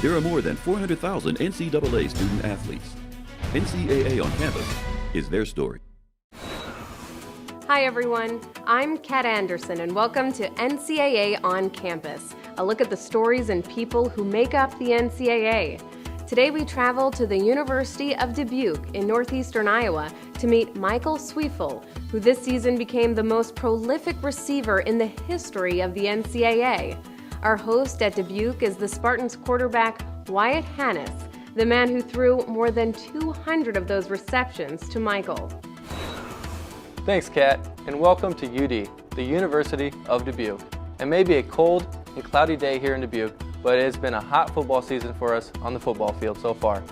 There are more than 400,000 NCAA student athletes. NCAA On Campus is their story. Hi everyone, I'm Kat Anderson and welcome to NCAA On Campus, a look at the stories and people who make up the NCAA. Today we travel to the University of Dubuque in northeastern Iowa to meet Michael Zweifel, who this season became the most prolific receiver in the history of the NCAA. Our host at Dubuque is the Spartans quarterback Wyatt Hannis, the man who threw more than 200 of those receptions to Michael. Thanks, Kat, and welcome to UD, the University of Dubuque. It may be a cold and cloudy day here in Dubuque, but it has been a hot football season for us on the football field so far.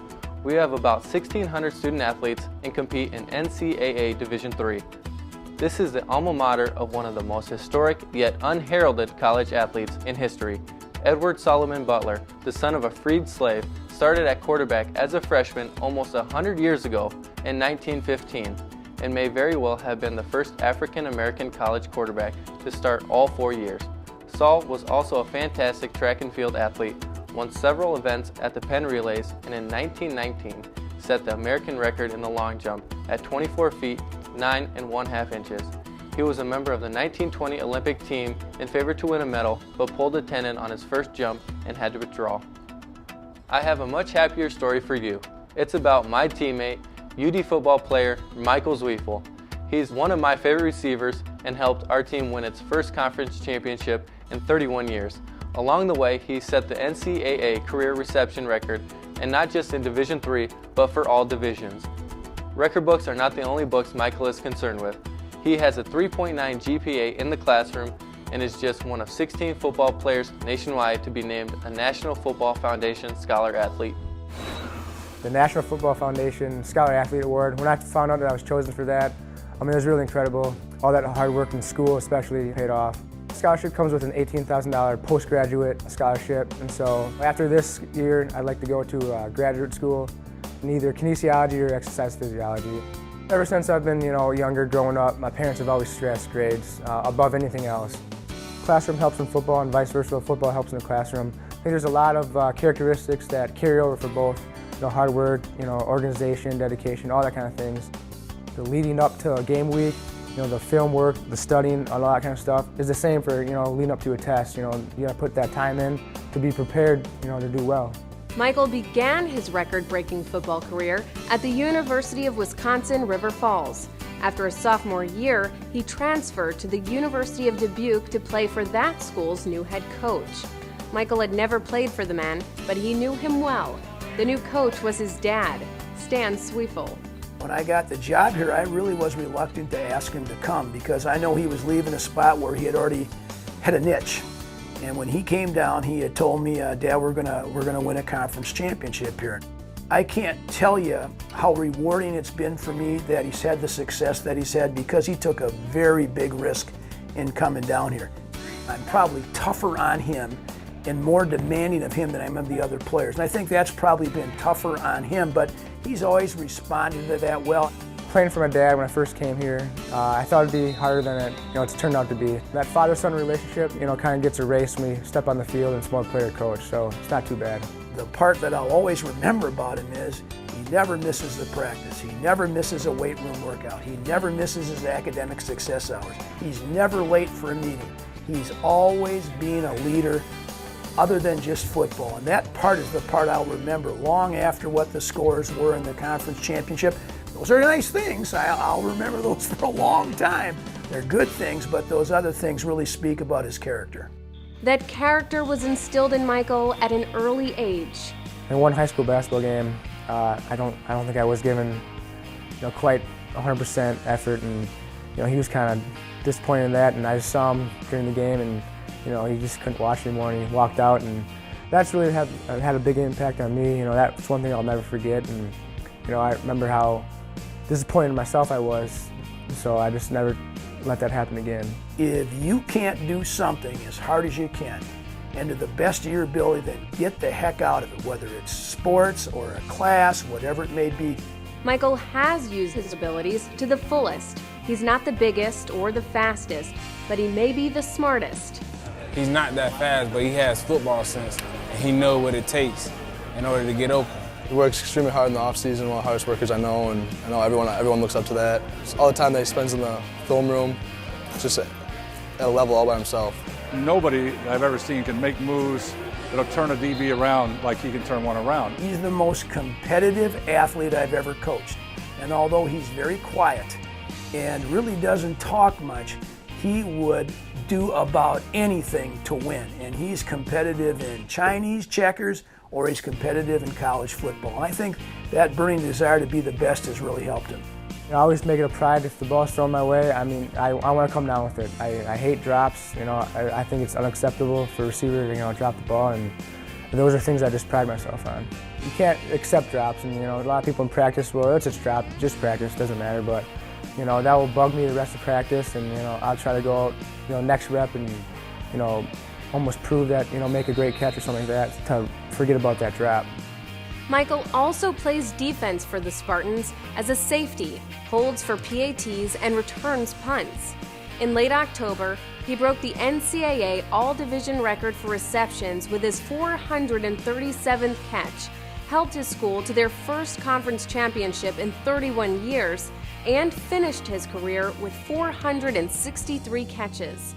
We have about 1,600 student athletes and compete in NCAA Division III. This is the alma mater of one of the most historic yet unheralded college athletes in history. Edward Solomon Butler, the son of a freed slave, started at quarterback as a freshman almost 100 years ago in 1915 and may very well have been the first African-American college quarterback to start all 4 years. Saul was also a fantastic track and field athlete, won several events at the Penn Relays, and in 1919 set the American record in the long jump at 24 feet 9 1/2 inches. He was a member of the 1920 Olympic team and favored to win a medal, but pulled a tendon on his first jump and had to withdraw. I have a much happier story for you. It's about my teammate, UD football player Michael Zweifel. He's one of my favorite receivers and helped our team win its first conference championship in 31 years. Along the way, he set the NCAA career reception record, and not just in Division III, but for all divisions. Record books are not the only books Michael is concerned with. He has a 3.9 GPA in the classroom and is just one of 16 football players nationwide to be named a National Football Foundation Scholar Athlete. The National Football Foundation Scholar Athlete Award, when I found out that I was chosen for that, it was really incredible. All that hard work in school especially paid off. Scholarship comes with an $18,000 postgraduate scholarship, and so after this year I'd like to go to graduate school in either kinesiology or exercise physiology. Ever since I've been younger, growing up, my parents have always stressed grades above anything else. Classroom helps in football and vice versa. Football helps in the classroom. I think there's a lot of characteristics that carry over for both. Hard work, organization, dedication, all that kind of things. The leading up to a game week, the film work, the studying, all that kind of stuff is the same for leading up to a test. You got to put that time in to be prepared, to do well. Michael began his record-breaking football career at the University of Wisconsin-River Falls. After a sophomore year, he transferred to the University of Dubuque to play for that school's new head coach. Michael had never played for the man, but he knew him well. The new coach was his dad, Stan Zweifel. When I got the job here, I really was reluctant to ask him to come because I know he was leaving a spot where he had already had a niche. And when he came down, he had told me, Dad, we're gonna win a conference championship here. I can't tell you how rewarding it's been for me that he's had the success that he's had because he took a very big risk in coming down here. I'm probably tougher on him and more demanding of him than I am of the other players. And I think that's probably been tougher on him, but he's always responded to that well. Playing for my dad when I first came here, I thought it'd be harder than it's turned out to be. That father-son relationship, kind of gets erased when we step on the field and it's more player-coach, so it's not too bad. The part that I'll always remember about him is he never misses the practice. He never misses a weight room workout. He never misses his academic success hours. He's never late for a meeting. He's always being a leader other than just football. And that part is the part I'll remember long after what the scores were in the conference championship. Those are nice things. I'll remember those for a long time. They're good things, but those other things really speak about his character. That character was instilled in Michael at an early age. In one high school basketball game, I don't think I was given quite 100% effort, and he was kind of disappointed in that, and I just saw him during the game, and he just couldn't watch anymore, and he walked out, and that's really had a big impact on me. That's one thing I'll never forget, and I remember how disappointed in myself I was, so I just never let that happen again. If you can't do something as hard as you can and to the best of your ability, then get the heck out of it, whether it's sports or a class, whatever it may be. Michael has used his abilities to the fullest. He's not the biggest or the fastest, but he may be the smartest. He's not that fast, but he has football sense. he knows what it takes in order to get open. He works extremely hard in the off-season, one of the hardest workers I know, and I know everyone looks up to that. All the time that he spends in the film room, just at a level all by himself. Nobody I've ever seen can make moves that'll turn a DB around like he can turn one around. He's the most competitive athlete I've ever coached. And although he's very quiet and really doesn't talk much, he would do about anything to win. And he's competitive in Chinese checkers, or he's competitive in college football. And I think that burning desire to be the best has really helped him. I always make it a pride if the ball's thrown my way. I mean, I want to come down with it. I hate drops. I think it's unacceptable for a receiver to drop the ball, and those are things I just pride myself on. You can't accept drops, and a lot of people in practice, well, let's just drop, just practice, doesn't matter. But that will bug me the rest of practice, and I'll try to go out, next rep and almost prove that make a great catch or something like that to forget about that drop. Michael also plays defense for the Spartans as a safety, holds for PATs, and returns punts. In late October, he broke the NCAA all-division record for receptions with his 437th catch, helped his school to their first conference championship in 31 years, and finished his career with 463 catches.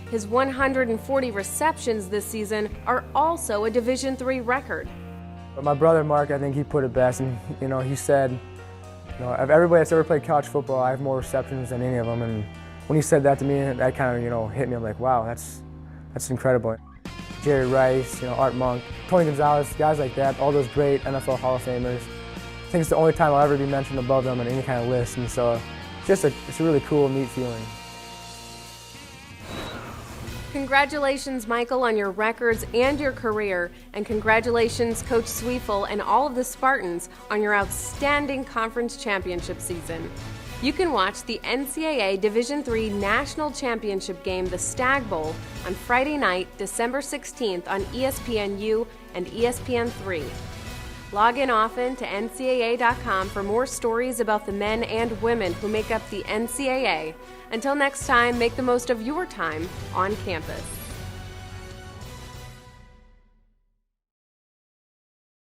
His 140 receptions this season are also a Division III record. But my brother Mark, I think he put it best, and he said, of everybody that's ever played college football, I have more receptions than any of them. And when he said that to me, that kind of hit me. I'm like, wow, that's incredible. Jerry Rice, Art Monk, Tony Gonzalez, guys like that, all those great NFL Hall of Famers. I think it's the only time I'll ever be mentioned above them in any kind of list, and so it's a really cool, neat feeling. Congratulations, Michael, on your records and your career, and congratulations, Coach Zweifel and all of the Spartans on your outstanding conference championship season. You can watch the NCAA Division III National Championship game, the Stag Bowl, on Friday night, December 16th on ESPNU and ESPN3. Log in often to NCAA.com for more stories about the men and women who make up the NCAA. Until next time, make the most of your time on campus.